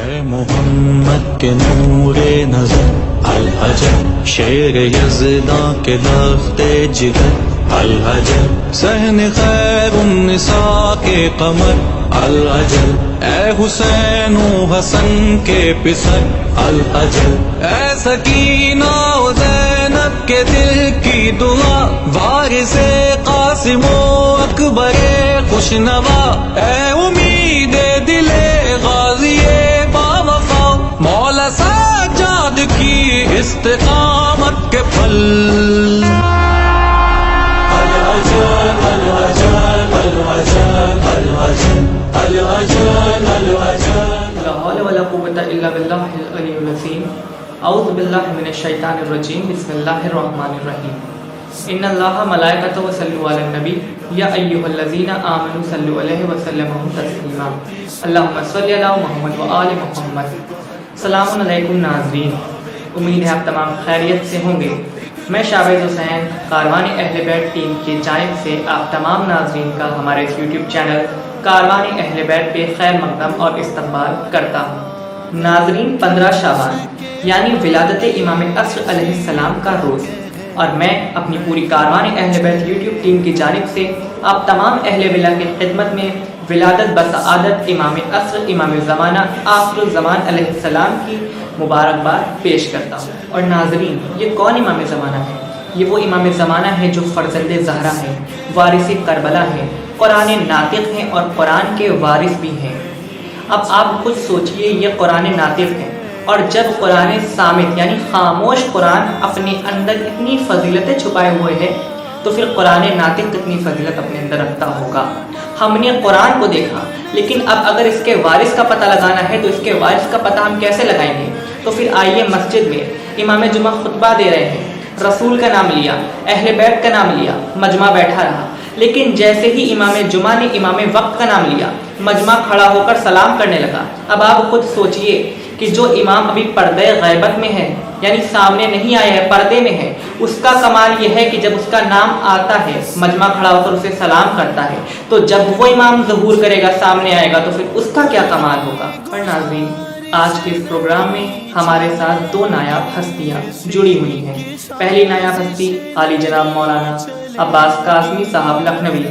اے محمد کے نور نظر الحجر، شیر یزداں کے لخت جگر الحجر، صحن خیر النساء کے قمر الحجر، اے حسین و حسن کے پسر الحجر، اے سکینہ و زینب کے دل کی دعا، وارث قاسم و اکبر خوش نوا، اے امید دل غازی باوفا، مولا سجاد کی استقامت کے پھل۔ الحجر الحجر الحجر الحجر الحجر الحجر، لا حول ولا قوة الا باللہ العلی العظیم۔ اعوذ باللہ من الشیطان الرجیم، بسم اللہ الرحمن الرحیم۔ ان اللہ ملائکتہ صلوا علی النبی یا ایھا الذین آمنوا صلوا علیہ وسلموا تسلیما، اللہم صل علی محمد و آل محمد۔ السلام علیکم ناظرین، امید ہے آپ تمام خیریت سے ہوں گے۔ میں شاہباز حسین کاروان اہل بیت ٹیم کی جانب سے آپ تمام ناظرین کا ہمارے اس یوٹیوب چینل کاروان اہل بیت پہ خیر مقدم اور استقبال کرتا ہوں۔ ناظرین، 15 شعبان یعنی ولادت امام عصر علیہ السلام کا روز، اور میں اپنی پوری کاروان اہل بیت یوٹیوب ٹیم کی جانب سے آپ تمام اہل ولا کی خدمت میں ولادت بسعادت امام عصر امام زمانہ آخر الزمان علیہ السلام کی مبارکباد پیش کرتا ہوں۔ اور ناظرین، یہ کون امام زمانہ ہے؟ یہ وہ امام زمانہ ہے جو فرزند زہرا ہے، وارث کربلا ہے، قرآن ناطق ہیں اور قرآن کے وارث بھی ہیں۔ اب آپ خود سوچئے، یہ قرآن ناطق ہے، اور جب قرآن صامت یعنی خاموش قرآن اپنے اندر اتنی فضیلتیں چھپائے ہوئے ہیں، تو پھر قرآن ناطق کتنی فضیلت اپنے اندر رکھتا ہوگا۔ ہم نے قرآن کو دیکھا، لیکن اب اگر اس کے وارث کا پتہ لگانا ہے تو اس کے وارث کا پتہ ہم کیسے لگائیں گے؟ تو پھر آئیے، مسجد میں امام جمعہ خطبہ دے رہے ہیں، رسول کا نام لیا، اہل بیت کا نام لیا، مجمع بیٹھا رہا، لیکن جیسے ہی امام جمعہ نے امام وقت کا نام لیا، مجمع کھڑا ہو کر سلام کرنے لگا۔ اب آپ خود سوچئے کہ جو امام ابھی پردے غیبت میں ہے، یعنی سامنے نہیں آیا ہے، پردے میں ہے، اس کا کمال یہ ہے کہ جب اس کا نام آتا ہے، مجمع کھڑا ہو کر اسے سلام کرتا ہے، تو جب وہ امام ظہور کرے گا، سامنے آئے گا، تو پھر اس کا کیا کمال ہوگا۔ اور ناظرین، آج کے اس پروگرام میں ہمارے ساتھ 2 نایاب ہستیاں جڑی ہوئی ہیں۔ پہلی نایاب ہستی عالی جناب مولانا عباس کاظمی صاحب لکھنوی،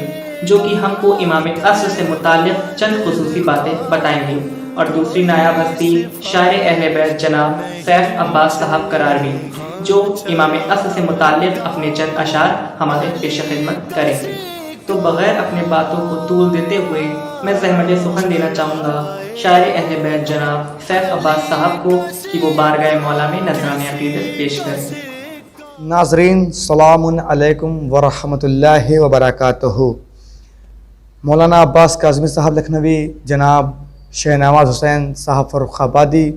جو کہ ہم کو امام عصر سے متعلق چند خصوصی باتیں بتائیں گے، اور دوسری نایاب ہستی شاعر اہل بیت جناب سیف عباس صاحب قراروی، جو امام عصر سے متعلق اپنے چند اشعار ہمارے پیش خدمت کریں گے۔ تو بغیر اپنے باتوں کو طول دیتے ہوئے میں زحمت سخن دینا چاہوں گا شاعر اہل بیت جناب سیف عباس صاحب کو کہ وہ بارگاہ مولا میں نذرانہ عقیدت پیش کریں۔ ناظرین، السلام علیکم ورحمۃ اللہ وبرکاتہ۔ مولانا عباس کاظمی صاحب لکھنوی، جناب شہ نواز حسین صاحب فرخ آبادی،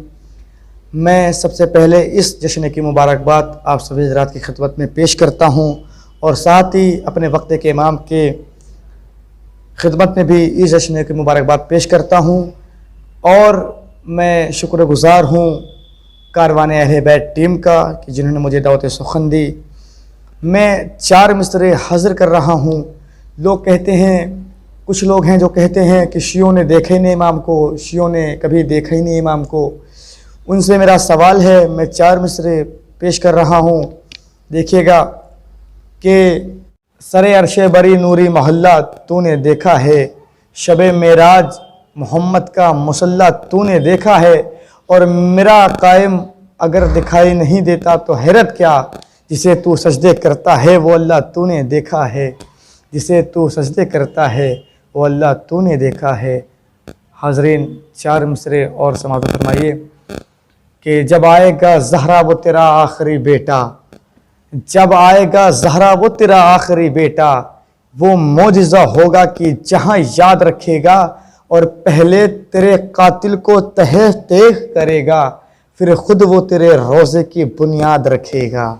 میں سب سے پہلے اس جشن کی مبارکباد آپ سبھی حضرات کی خدمت میں پیش کرتا ہوں، اور ساتھ ہی اپنے وقت کے امام کے خدمت میں بھی اس جشن کی مبارکباد پیش کرتا ہوں، اور میں شکر گزار ہوں کاروان اہل بیت ٹیم کا کہ جنہوں نے مجھے دعوت سخن دی۔ میں 4 مصرعے حاضر کر رہا ہوں۔ لوگ کہتے ہیں، کچھ لوگ ہیں جو کہتے ہیں کہ شیعوں نے دیکھا ہی نہیں امام کو، شیعوں نے کبھی دیکھا ہی نہیں امام کو۔ ان سے میرا سوال ہے، میں 4 مصرعے پیش کر رہا ہوں، دیکھیے گا کہ سر عرش بری نوری محلہ تو نے دیکھا ہے، شب معراج محمد کا مصلی تو نے دیکھا ہے، اور میرا قائم اگر دکھائی نہیں دیتا تو حیرت کیا، جسے تو سجدے کرتا ہے وہ اللہ تو نے دیکھا ہے، جسے تو سجدے کرتا ہے وہ اللہ تو نے دیکھا ہے۔ حاضرین، 4 مصرعے اور سماعت فرمائیے کہ جب آئے گا زہرا وہ تیرا آخری بیٹا، جب آئے گا زہرا وہ تیرا آخری بیٹا، وہ معجزہ ہوگا کہ جہاں یاد رکھے گا، اور پہلے تیرے قاتل کو تہہ تیغ کرے گا، پھر خود وہ تیرے روزے کی بنیاد رکھے گا۔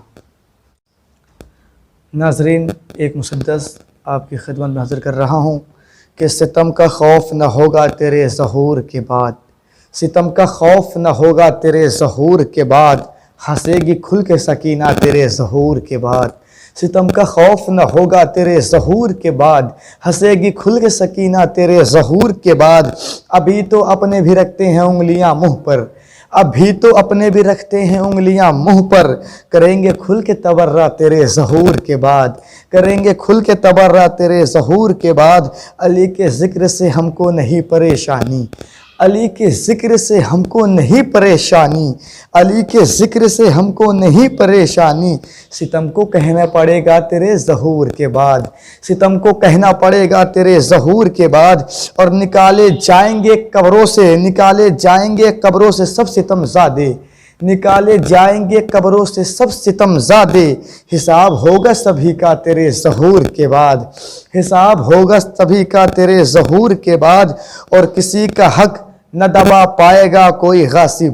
ناظرین، ایک مسدس آپ کی خدمت میں حاضر کر رہا ہوں کہ ستم کا خوف نہ ہوگا تیرے ظہور کے بعد، ستم کا خوف نہ ہوگا تیرے ظہور کے بعد، ہنسے گی کھل کے سکینہ تیرے ظہور کے بعد، ستم کا خوف نہ ہوگا تیرے ظہور کے بعد، ہنسے گی کھل کے سکینہ تیرے ظہور کے بعد۔ ابھی تو اپنے بھی رکھتے ہیں انگلیاں منہ پر، ابھی تو اپنے بھی رکھتے ہیں انگلیاں منہ پر، کریں گے کھل کے تبرہ تیرے ظہور کے بعد، کریں گے کھل کے تبرہ تیرے ظہور کے بعد۔ علی کے ذکر سے ہم کو نہیں پریشانی، علی کے ذکر سے ہم کو نہیں پریشانی، علی کے ذکر سے ہم کو نہیں پریشانی۔ ستم کو کہنا پڑے گا تیرے ظہور کے بعد، ستم کو کہنا پڑے گا تیرے ظہور کے بعد، اور نکالے جائیں گے قبروں سے، نکالے جائیں گے قبروں سے سب ستم زادے، نکالے جائیں گے قبروں سے سب ستم زادے۔ حساب ہوگا سبھی کا تیرے ظہور کے بعد، حساب ہوگا سبھی کا تیرے ظہور کے بعد، اور کسی کا حق نہ دبا پائے گا کوئی غاصب،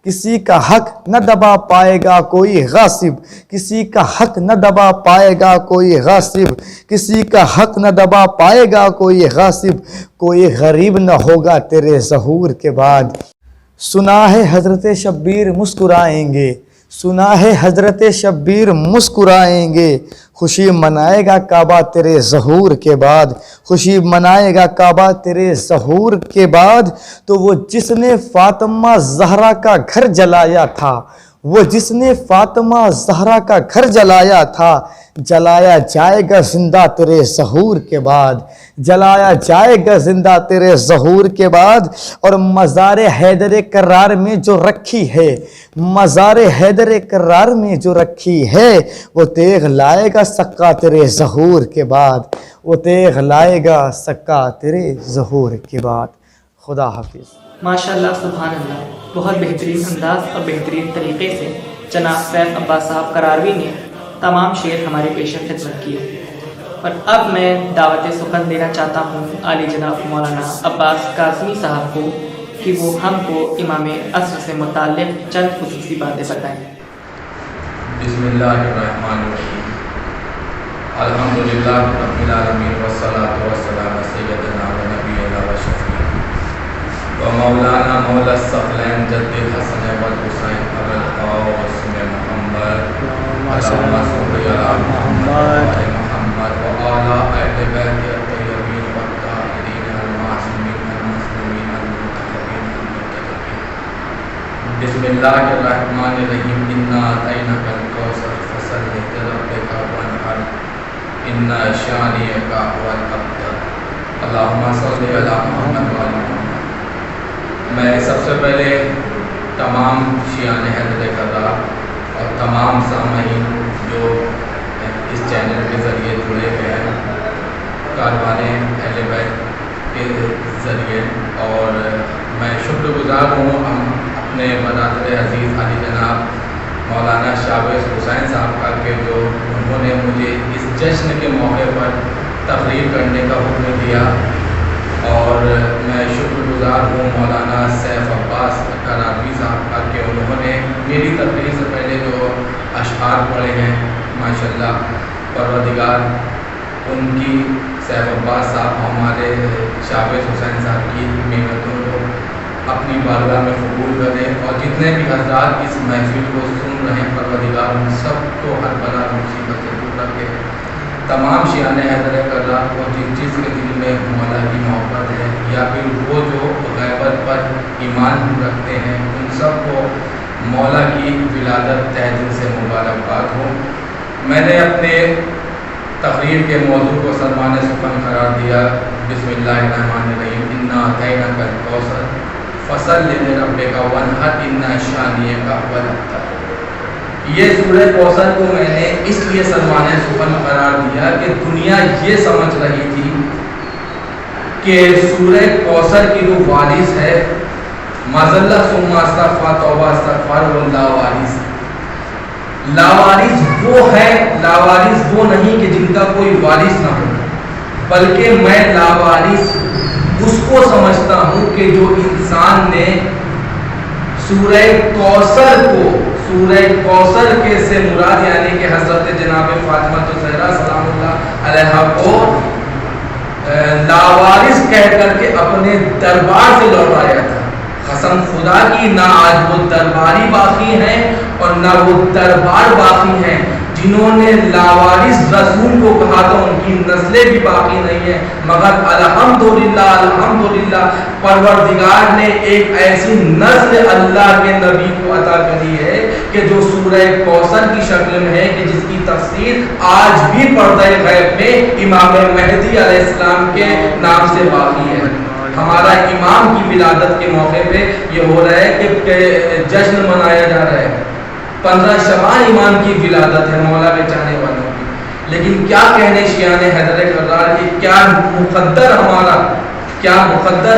کسی کا حق نہ دبا پائے گا کوئی غاصب، کسی کا حق نہ دبا پائے گا کوئی غاصب، کسی کا حق نہ دبا پائے گا کوئی غاصب، کوئی غریب نہ ہوگا تیرے ظہور کے بعد۔ سنا ہے حضرت شبیر مسکرائیں گے، سنا ہے حضرت شبیر مسکرائیں گے، خوشی منائے گا کعبہ تیرے ظہور کے بعد، خوشی منائے گا کعبہ تیرے ظہور کے بعد۔ تو وہ جس نے فاطمہ زہرا کا گھر جلایا تھا، وہ جس نے فاطمہ زہرا کا گھر جلایا تھا، جلایا جائے گا زندہ تیرے ظہور کے بعد، جلایا جائے گا زندہ تیرے ظہور کے بعد۔ اور مزار حیدر کرار میں جو رکھی ہے، مزار حیدر کرار میں جو رکھی ہے، وہ تیغ لائے گا سکا تیرے ظہور کے بعد، وہ تیغ لائے گا سکا تیرے ظہور کے بعد۔ خدا حافظ۔ ماشاءاللہ، سبحان اللہ، بہت بہترین انداز اور بہترین طریقے سے جناب سیف عباس صاحب کراروی نے تمام شعر ہماری پیش خدمت کیے۔ اور اب میں دعوت سخن دینا چاہتا ہوں عالی جناب مولانا عباس کاظمی صاحب کو کہ وہ ہم کو امام عصر سے متعلق چند خصوصی باتیں بتائیں۔ بسم اللہ الرحمن الرحیم، الحمدللہ رب العالمین والصلاة والسلام سیدنا و نبینا و شفیعنا و مولانا مولا الثقلین جد الحسن والحسین ابو القاسم محمد اللہم صل علی محمد و محمد و علی اہل بیت الطیبین والطاہرین المعصومین المظلومین المنتخبین المنتخبین۔ بسم اللہ الرحمن الرحیم، انا اعطیناک الکوثر فصل لربک وانحر ان شانئک هو الابتر۔ اللہم صل علی محمد و علی محمد۔ میں سب سے پہلے تمام شیعان حیدر کرار اور تمام سامعین جو اس چینل کے ذریعے جڑے ہوئے ہیں کاروان اہل بیت کے ذریعے، اور میں شکر گزار ہوں ہم اپنے برادر عزیز علی جناب مولانا شاویز حسین صاحب کا کہ جو انہوں نے مجھے اس جشن کے موقع پر تقریر کرنے کا حکم دیا، اور میں شکر گزار ہوں مولانا سیف عباس کراروی صاحب کا کہ انہوں نے میری تقریر سے پہلے جو اشعار پڑھے ہیں، ماشاءاللہ پروردگار ان کی، سیف عباس صاحب ہمارے شاویز حسین صاحب کی محنتوں کو اپنی بارگاہ میں قبول کرے، اور جتنے بھی حضرات اس محفل کو سن رہے ہیں پروردگار ان سب کو ہر بلا مصیبت سے دور رکھے۔ تمام شیعان حیدر کرار کو جس کے دل میں مولا کی محبت ہے یا پھر وہ جو غیبت پر ایمان رکھتے ہیں، ان سب کو مولا کی ولادت تہ دل سے مبارکباد ہو۔ میں نے اپنے تقریر کے موضوع کو سلمان سخن قرار دیا، بسم اللہ الرحمن الرحیم، انا اعطیناک الکوثر فصل لربک وانحر ان شانئک هو الابتر۔ یہ سورہ کوثر کو میں نے اس لیے سلمان سخن قرار دیا کہ دنیا یہ سمجھ رہی تھی کہ سورہ کوثر کی جو وارث ہے، معذاللہ ثم استغفر توبہ استغفر، وہ لاوارث، لاوارث وہ ہے، لاوارث وہ نہیں کہ جن کا کوئی وارث نہ ہو، بلکہ میں لاوارث اس کو سمجھتا ہوں کہ جو انسان نے سورہ کوثر کو، سورہ کوثر کے سے مراد یعنی کہ حضرت جناب فاطمہ الزہرا سلام اللہ علیہا کو لاوارث کہہ کر کے اپنے دربار سے لوٹایا تھا۔ قسم خدا کی، نہ آج وہ درباری باقی ہیں اور نہ وہ دربار باقی ہیں جنہوں نے لاوارث رسول کو کہا تھا ان کی نسلیں بھی باقی نہیں ہیں، مگر الحمدللہ الحمدللہ پروردگار نے ایک ایسی نسل اللہ کے نبی کو عطا کری ہے کہ جو سورہ کوثر کی شکل میں ہے، کہ جس کی تفسیر آج بھی پردہ غیب میں امام مہدی علیہ السلام کے نام سے باقی ہے۔ ہمارا امام کی ولادت کے موقع پہ یہ ہو رہا ہے کہ جشن منایا جا رہا ہے، 15 شعبان امام کی ولادت ہے مولا کے چاہنے والوں کی، لیکن کیا کہنے شیعان حیدر کرار کی، کیا مقدر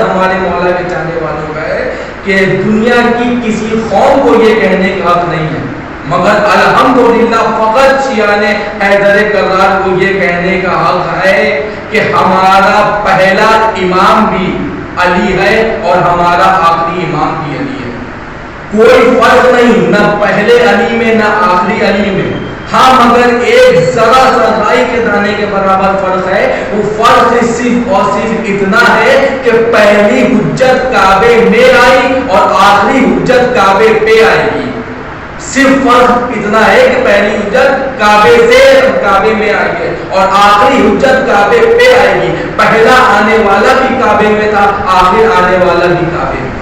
ہمارے مولا کے چاہنے والوں کا ہے کہ دنیا کی کسی قوم کو یہ کہنے کا حق نہیں ہے، مگر الحمدللہ فقط شیعان حیدر کرار کو یہ کہنے کا حق ہے کہ ہمارا پہلا امام بھی علی ہے اور ہمارا آخری امام بھی علی ہے۔ کوئی فرق نہیں، نہ پہلے علی میں نہ آخری علی میں، ہاں مگر ایک ذرا سا رائی کے دانے کے برابر فرق ہے، وہ فرق صرف اور صرف اتنا ہے کہ پہلی حجت کعبے میں آئی اور آخری حجت کعبے پہ آئے گی، صرف فرق اتنا ہے کہ پہلی حجت کعبے سے کعبے میں آئی ہے اور آخری حجت کعبے پہ آئے گی۔ پہلا آنے والا بھی کعبے میں تھا، آخر آنے والا بھی کعبے میں۔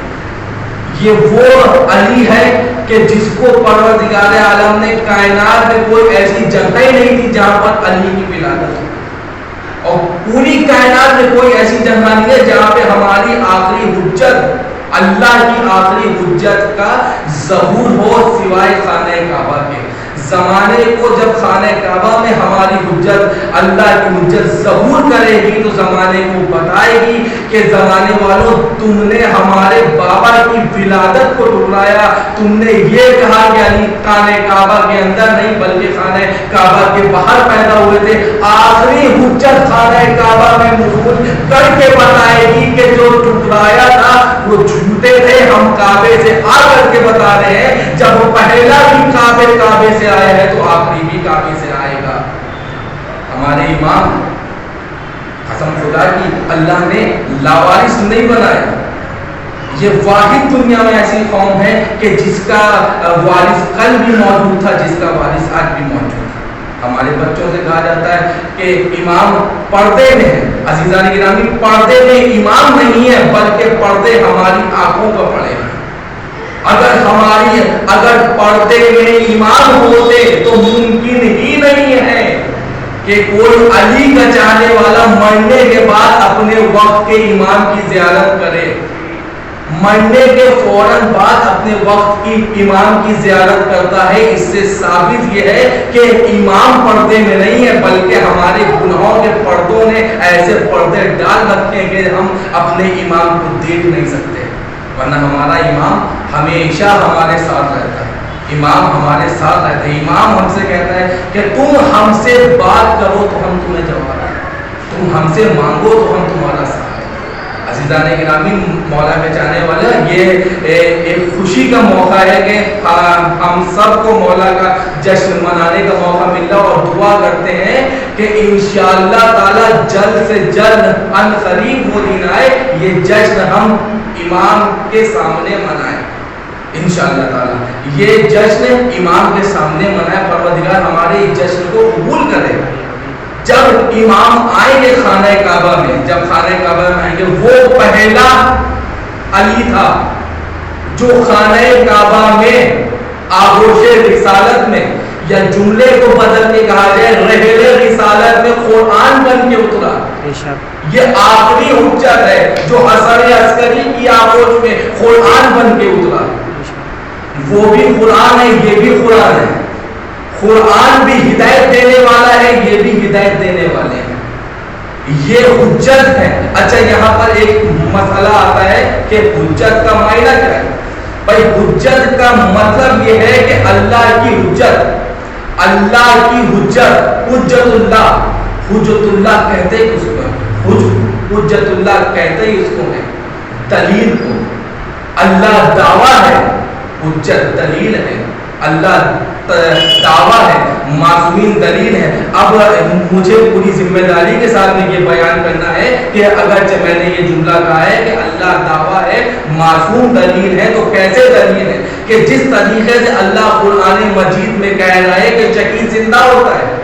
یہ وہ علی ہے کہ جس کو پروردگار عالم نے کائنات میں کوئی ایسی جگہ ہی نہیں تھی جہاں پر علی کی ولادت ہو، اور پوری کائنات میں کوئی ایسی جگہ نہیں ہے جہاں پہ ہماری آخری حجت، اللہ کی آخری حجت کا ظہور ہو سوائے خانہ کعبہ کے۔ زمانے کو جب خانہ کعبہ میں ہماری حجت، اللہ کی حجت ظہور کرے گی تو زمانے کو بتائے گی کہ زمانے والوں تم نے ہمارے بابا کی ولادت کو ٹکرایا، تم نے یہ کہا کہ علی خانہ کعبہ کے اندر نہیں بلکہ خانہ کعبہ کے باہر پیدا ہوئے تھے۔ آخری حجت خانہ کعبہ میں موجود کر کے بتائے گی کہ جو ٹکرایا تھا وہ جھوٹے تھے، ہم کعبے سے آ کر کے بتا رہے ہیں جب پہلا بھی کعبے سے آیا ہے تو آخری بھی کعبے سے آئے گا۔ ہمارے امام قسم خدا کی اللہ نے لاوارث نہیں بنایا، یہ واحد دنیا میں ایسی قوم ہے کہ جس کا وارث کل بھی موجود تھا، جس کا وارث آج بھی موجود ہے۔ ہمارے بچوں سے کہا جاتا ہے کہ امام پردے میں ہے، عزیزان گرامی پردے میں امام نہیں ہے بلکہ پردے ہماری آنکھوں کا پڑے ہیں۔ اگر پردے میں امام ہوتے تو ممکن ہی نہیں ہے کہ کوئی علی کا چاہنے والا مرنے کے بعد اپنے وقت کے امام کی زیارت کرے، مرنے کے فوراً بعد اپنے وقت کی امام کی زیارت کرتا ہے۔ اس سے ثابت یہ ہے کہ امام پردے میں نہیں ہے بلکہ ہمارے گناہوں کے پردوں نے ایسے پردے ڈال رکھے کہ ہم اپنے امام کو دیکھ نہیں سکتے، ورنہ ہمارا امام ہمیشہ ہمارے ساتھ رہتا ہے، امام ہمارے ساتھ رہتا ہے۔ امام ہم سے کہتا ہے کہ تم ہم سے بات کرو تو ہم تمہیں جواب دیں، تم ہم سے مانگو تو ہم تمہارا ساتھ دیں۔ عزیزان گرامی مولا کے چاہنے والا، یہ ایک خوشی کا موقع ہے کہ ہم سب کو مولا کا جشن منانے کا موقع ملا، اور دعا کرتے ہیں کہ انشاءاللہ تعالی جلد سے جلد ان قریب وہ دن آئے یہ جشن ہم امام کے سامنے منائیں انشاءاللہ تعالی۔ یہ جشن امام کے سامنے منائے، پروردگار ہمارے اس جشن کو قبول کرے۔ جب امام آئیں گے خانہ کعبہ میں، جب خانہ کعبہ میں آئیں گے، وہ پہلا علی تھا جو خانہ کعبہ میں آغوش رسالت میں، یا جملے کو بدل کے کہا جائے رحل رسالت میں قرآن بن کے اترا۔ یہ آخری حجت ہے جو حسن عسکری کی آغوش میں قرآن بن کے اترا۔ وہ بھی قرآن ہے، یہ بھی قرآن ہے، قرآن بھی ہدایت دینے والا ہے، یہ بھی ہدایت دینے والے ہیں، یہ حجت ہے۔ اچھا یہاں پر ایک مسئلہ آتا ہے کہ حجت کا معنی کیا ہے؟ بھائی حجت کا مطلب یہ ہے کہ اللہ کی حجت، اللہ کی حجت، حجت اللہ، حجت اللہ کہتے ہی اس کو، حجت اللہ کہتے ہی اس کو ہے، دلیل کو۔ اللہ دعویٰ ہے، حجت دلیل ہے، اللہ دعویٰ ہے، معصومین دلیل ہے۔ اب مجھے پوری ذمہ داری کے ساتھ میں یہ بیان کرنا ہے کہ اگرچہ میں نے یہ جملہ کہا ہے کہ اللہ دعویٰ ہے، معصوم دلیل ہے، تو کیسے دلیل ہے؟ کہ جس طریقے سے اللہ قرآن مجید میں کہہ رہا ہے کہ شہید زندہ ہوتا ہے،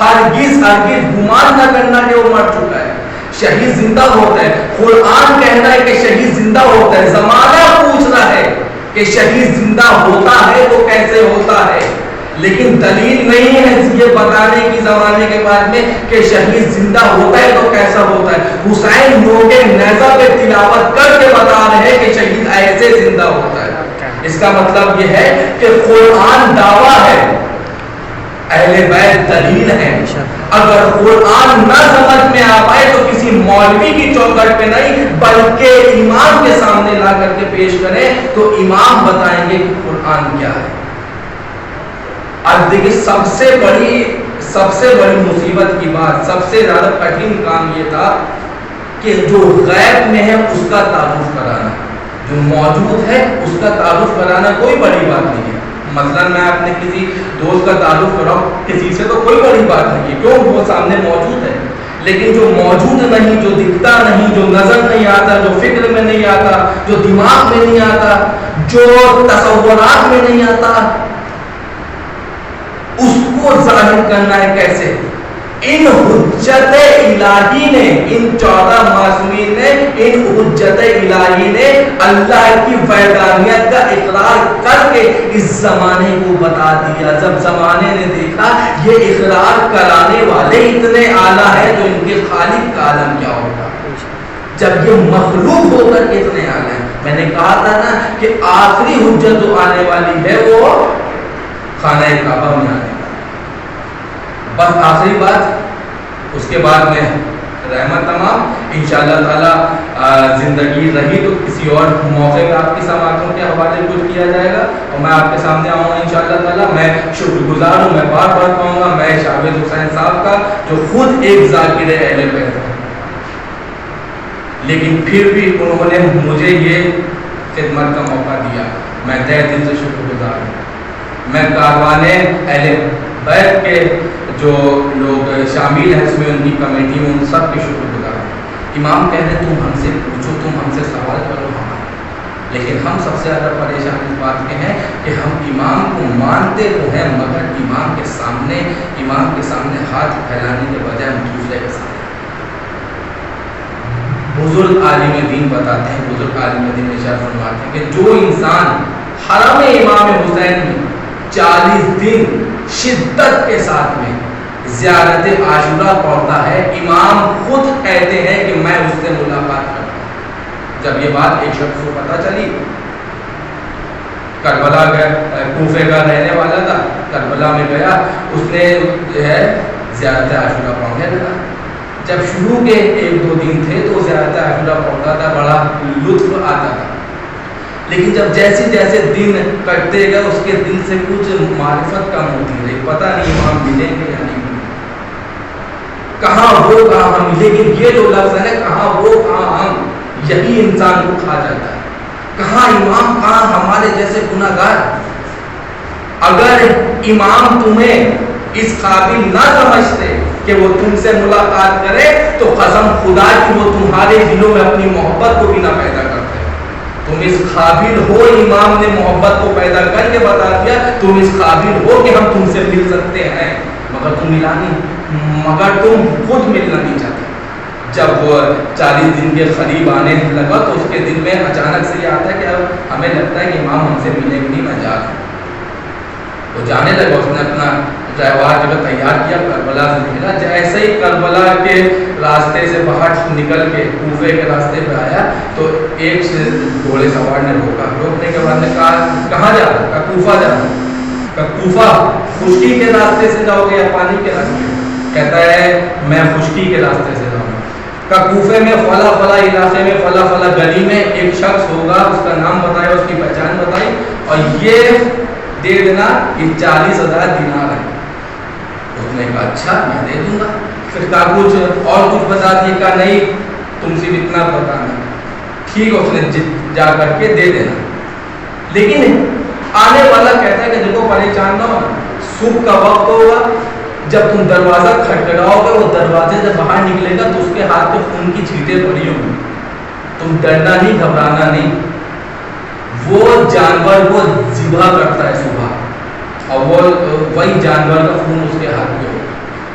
ہرگز گمان نہ کرنا کہ وہ مر چکا ہے، شہید زندہ ہوتا ہے۔ قرآن کہہ رہا ہے کہ شہید زندہ ہوتا ہے، زمانہ پوچھ رہا ہے کہ شہید زندہ ہوتا ہے تو کیسے ہوتا ہے، لیکن دلیل نہیں ہے یہ بتانے کی زمانے کے بعد میں کہ شہید زندہ ہوتا ہے تو کیسا ہوتا ہے۔ حسین موقع نیزہ پہ تلاوت کر کے بتا رہے ہیں کہ شہید ایسے زندہ ہوتا ہے۔ اس کا مطلب یہ ہے کہ قرآن دعویٰ ہے، اہل بیت دلیل ہے۔ اگر قرآن نہ سمجھ میں آ پائے تو کسی مولوی کی چوکھٹ پہ نہیں بلکہ امام کے سامنے لا کر کے پیش کریں تو امام بتائیں گے کہ قرآن کیا ہے۔ آج دیکھیں سب سے بڑی مصیبت کی بات، سب سے زیادہ کٹھن کام یہ تھا کہ جو غیب میں ہے اس کا تعارف کرانا، جو موجود ہے اس کا تعارف کرانا کوئی بڑی بات نہیں ہے۔ مثلا میں اپنے کسی دوست کا تعارف کراؤں کسی سے تو کوئی بڑی بات نہیں ہے، کیوں؟ وہ سامنے موجود ہے۔ لیکن جو موجود نہیں، جو دکھتا نہیں، جو نظر نہیں آتا، جو فکر میں نہیں آتا، جو دماغ میں نہیں آتا، جو تصورات میں نہیں آتا، اس کو ظاہر کرنا ہے کیسے؟ ان حجت الہی نے، ان 14 معصومین نے، ان حجت الہی نے اللہ کی وحدانیت کا اقرار کر کے اس زمانے کو بتا دیا۔ جب زمانے نے دیکھا یہ اقرار کرانے والے اتنے اعلیٰ ہیں تو ان کے خالق کا عالم کیا ہوگا، جب یہ مخلوق ہو کر اتنے اعلیٰ ہیں۔ میں نے کہا تھا نا کہ آخری حجت جو آنے والی ہے وہ خانہ کعبہ میں آنے والی، بس آخری بات، اس کے بعد میں رحمت تمام۔ انشاءاللہ تعالی زندگی رہی تو کسی اور موقع پہ آپ کی سماعتوں کے حوالے کچھ کیا جائے گا اور میں آپ کے سامنے آؤں گا انشاءاللہ تعالی۔ میں شکر گزار ہوں، میں بار بار کہوں گا، میں شاہد حسین صاحب کا جو خود ایک ذاکر اہل بیت ہے، لیکن پھر بھی انہوں نے مجھے یہ خدمت کا موقع دیا، میں تہ دل سے شکر گزار ہوں۔ میں کاروان اہل بیت کے جو لوگ شامل ہیں اس میں، ان کی کمیٹی میں، ان سب کے شکر گزار ہوں۔ امام کہہ رہے تم ہم سے پوچھو، تم ہم سے سوال کرو، لیکن ہم سب سے زیادہ پریشان اس بات کے ہیں کہ ہم امام کو مانتے تو ہیں مگر امام کے سامنے ہاتھ پھیلانے کے بجائے ہم دوسرے کے سامنے۔ بزرگ عالم دین بتاتے ہیں، بزرگ عالم دین ارشاد فرماتے ہیں کہ جو انسان حرم امام حسین میں 40 دن شدت کے ساتھ میں زیارت عاشورہ پڑھتا ہے، امام خود کہتے ہیں کہ میں اس سے ملاقات کرتا ہوں۔ جب یہ بات ایک شخص کو پتہ چلی، کربلا گیا، کوفے کا رہنے والا تھا، کربلا میں گیا، اس نے جو ہے زیارت عاشورہ پڑھنے لگا۔ جب شروع کے 1-2 دن تھے تو زیارت عاشورہ پڑھتا تھا، بڑا لطف آتا تھا، لیکن جب جیسے جیسے دن کٹتے گئے اس کے دل سے کچھ معرفت کم ہوتی رہی، پتہ نہیں امام ملیں گے یا نہیں ملیں گے، کہاں وہ کہاں ہم، لیکن یہ جو لفظ ہے نا کہاں وہ کہاں ہم، یہی انسان کو کھا جاتا ہے۔ کہاں امام، کہاں ہمارے جیسے گناہ گار۔ اگر امام تمہیں اس قابل نہ سمجھتے کہ وہ تم سے ملاقات کرے تو قسم خدا کی وہ تمہارے دلوں میں اپنی محبت کو بھی نہ پیدا کرتے۔ تم اس قابل ہو، امام نے محبت کو پیدا کر کے بتا دیا، تم اس قابل ہو کہ ہم تم سے مل سکتے ہیں، مگر تم ملا نہیں، مگر تم خود ملنا نہیں چاہتے۔ جب وہ 40 دن کے قریب آنے لگا تو اس کے دل میں اچانک سے یہ آتا ہے کہ اب ہمیں لگتا ہے کہ امام ہم سے ملیں گے نہیں، میں جا رہا ہوں۔ وہ جانے لگا، اس نے اپنا ڈرائیور جو تیار کیا، کربلا سے نکلا۔ جیسے ہی کربلا کے راستے سے باہر نکل کے کوفے کے راستے پہ آیا تو ایک گھوڑے سوار نے روکا، روکنے کے بعد نے کہا کہاں جا رہا؟ کہا کوفہ جا رہا ہوں۔ کہا کوفہ خشکی کے راستے سے جاؤ گے یا پانی کے راستے؟ کہتا ہے میں خشکی کے راستے سے جاؤں گا۔ کہا کوفے میں فلاں فلاں علاقے میں فلاں فلاں گلی میں ایک شخص ہوگا، اس کا نام بتایا، اس کی پہچان بتائی اور یہ دے دینا، یہ 40,000 دینار ہے۔ اس نے کہا اچھا میں دے دوں گا۔ پھر کہا کچھ اور کچھ بتا دیا؟ کہا نہیں تم صرف اتنا بتانا۔ ٹھیک ہے، اس نے جا کر کے دے دینا۔ لیکن آنے والا کہتا ہے کہ دیکھو پریشان نہ ہو، صبح کا وقت ہوگا، جب تم دروازہ کھٹکھٹاؤ گے وہ دروازے سے باہر نکلے گا تو اس کے ہاتھ میں خون کی چھینٹیں پڑی ہوں گی، تم ڈرنا نہیں، گھبرانا نہیں، وہ جانور کو صبح کرتا ہے صبح، اور وہ وہی جانور کا خون اس کے ہاتھ میں ہو.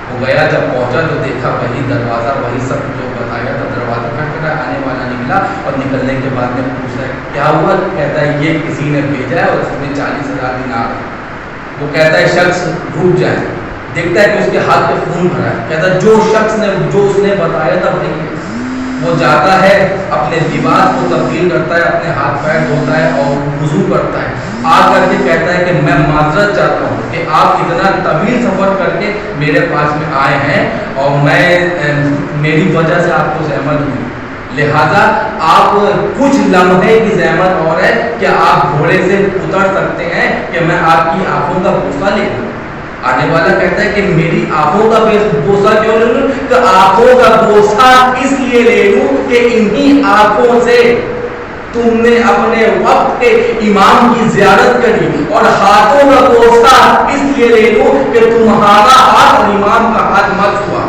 وہ گیا، جب پہنچا تو دیکھا وہی دروازہ، وہی سب جو بتایا تھا، دروازہ کھٹکھٹا، آنے والا نکلا، اور نکلنے کے بعد میں پوچھا کیا ہوا؟ کہتا ہے یہ کسی نے بھیجا ہے اور اس میں 40,000 دینار ہے. وہ کہتا ہے شخص ڈوب جائے، دیکھتا ہے کہ اس کے ہاتھ پہ خون بھرا ہے. کہتا ہے جو شخص نے جو اس نے بتایا تھا وہی ہے. وہ جاتا ہے، اپنے لباس کو تبدیل کرتا ہے، اپنے ہاتھ پیر دھوتا ہے اور وضو کرتا ہے. آ کر کے کہتا ہے کہ میں معذرت چاہتا ہوں کہ آپ اتنا طویل سفر کر کے میرے پاس میں آئے ہیں اور میری وجہ سے آپ کو زحمت ہوئی، لہذا آپ کچھ لمحے کی زحمت اور ہے کہ آپ گھوڑے سے اتر سکتے ہیں کہ میں آپ کی آنکھوں کا بوسہ لے لوں. آنے والا کہتا ہے کہ میری آنکھوں کا بوسہ کیوں لے لوں؟ کہ آنکھوں کا بوسہ اس لیے لے لوں کہ انہی آنکھوں سے تم نے اپنے وقت کے امام کی زیارت کری، اور ہاتھوں کا بوسہ اس لیے لے لوں کہ تمہارا ہاتھ امام کا ہاتھ مت ہوا.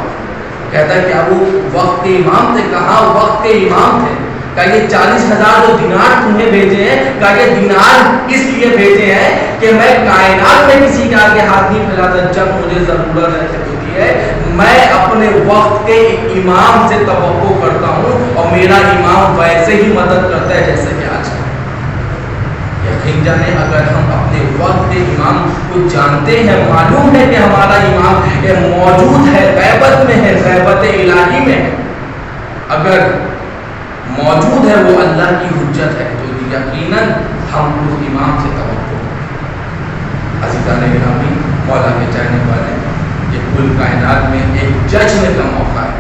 کہتا ہے کیا وہ وقت کے امام تھے؟ کہاں وقت کے امام تھے. کہ یہ 40,000 جو دینار تمہیں بھیجے ہیں، کہ یہ دینار اس لیے بھیجے ہیں کہ میں کائنات میں کسی کے آگے ہاتھ نہیں پھیلاتا جب مجھے ضرورت ہوتی ہے. میں اپنے وقت کے امام سے توقع کرتا ہوں اور میرا امام ویسے ہی مدد کرتا ہے جیسے کہ آج. یقین جانے اگر ہم اپنے وقت کے امام کو جانتے ہیں، معلوم ہے کہ ہمارا امام موجود ہے، غیبت میں ہے، غیبت الہی میں ہے، اگر موجود ہے وہ اللہ کی حجت ہے، تو یقیناً ہم اس امام سے توقع کریں. عزیزان گرامی، مولا کے چاہنے والے، یہ کل کائنات میں ایک جشن کا موقع ہے.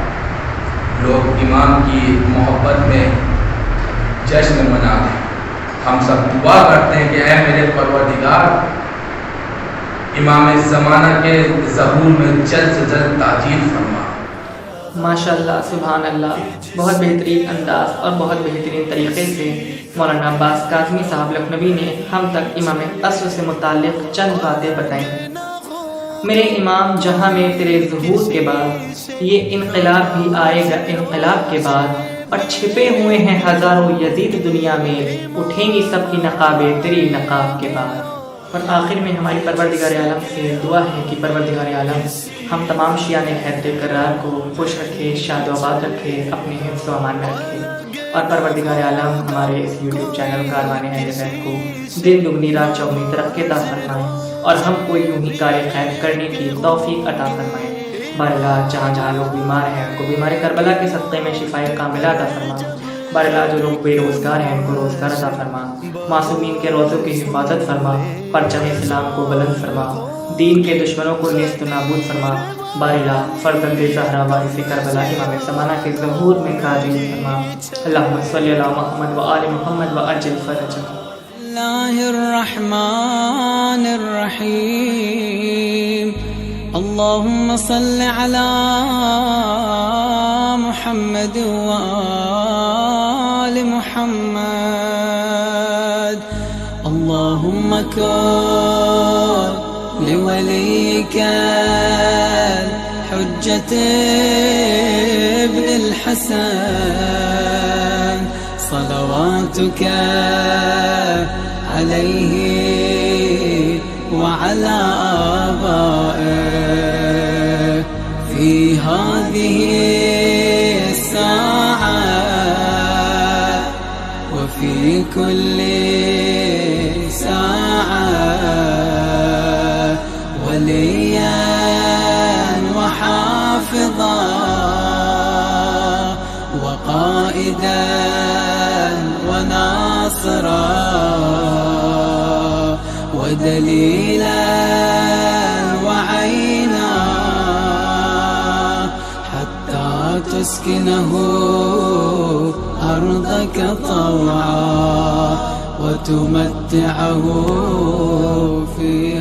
لوگ امام کی محبت میں جشن مناتے ہیں. ہم سب دعا کرتے ہیں کہ اے میرے پروردگار، امام زمانہ کے ظہور میں جلد سے جلد تاجیل فرما. ماشاء اللہ، سبحان اللہ، بہت بہترین انداز اور بہت بہترین طریقے سے مولانا عباس کاظمی صاحب لکھنوی نے ہم تک امام عصر سے متعلق چند باتیں بتائیں. میرے امام، جہاں میں تیرے ظہور کے بعد یہ انقلاب بھی آئے گا، انقلاب کے بعد، اور چھپے ہوئے ہیں ہزاروں یزید دنیا میں، اٹھیں گی سب کی نقابیں تیری نقاب کے بعد. اور آخر میں ہماری پروردگار عالم سے دعا ہے کہ پروردگار عالم ہم تمام شیعان حیدر کرار کو خوش رکھے، شاد و آباد رکھے، اپنے حفظ و امان میں رکھے. اور پروردگار عالم ہمارے اس یوٹیوب چینل کاروان اہل بیت کو دن دگنی رات چوگنی ترقی عطا فرمائے، اور ہم کو یوں ہی کار خیر کرنے کی توفیق عطا فرمائے. بارگاہ جہاں جہاں لوگ بیمار ہیں ان کو بیمار کربلا کے صدقے میں شفائے کاملہ عطا فرما. بارگاہ جو لوگ بے روزگار ہیں ان کو روزگار عطا فرما. معصومین کے روزوں کی حفاظت فرما. پرچم اسلام کو بلند فرما. دین کے دشمنوں کو نیست و نابود فرما. بارگاہ فرزند زہرا وارث کربلا امام زمانہ کے ظہور میں قادر فرما. اللہم صلی علی محمد و آل محمد و عجل فرجہ. اللہ الرحمن الرحیم. اللهم صل على محمد وآل محمد. اللهم كن لوليك الحجة ابن الحسن صلواتك عليه وعلى آبائه في هذه الساعة وفي كل ساعة وليا وحافظا وقائدا وناصرا ودليلا وعينا حتى تسكنه أرضك طوعا وتمتعه فيها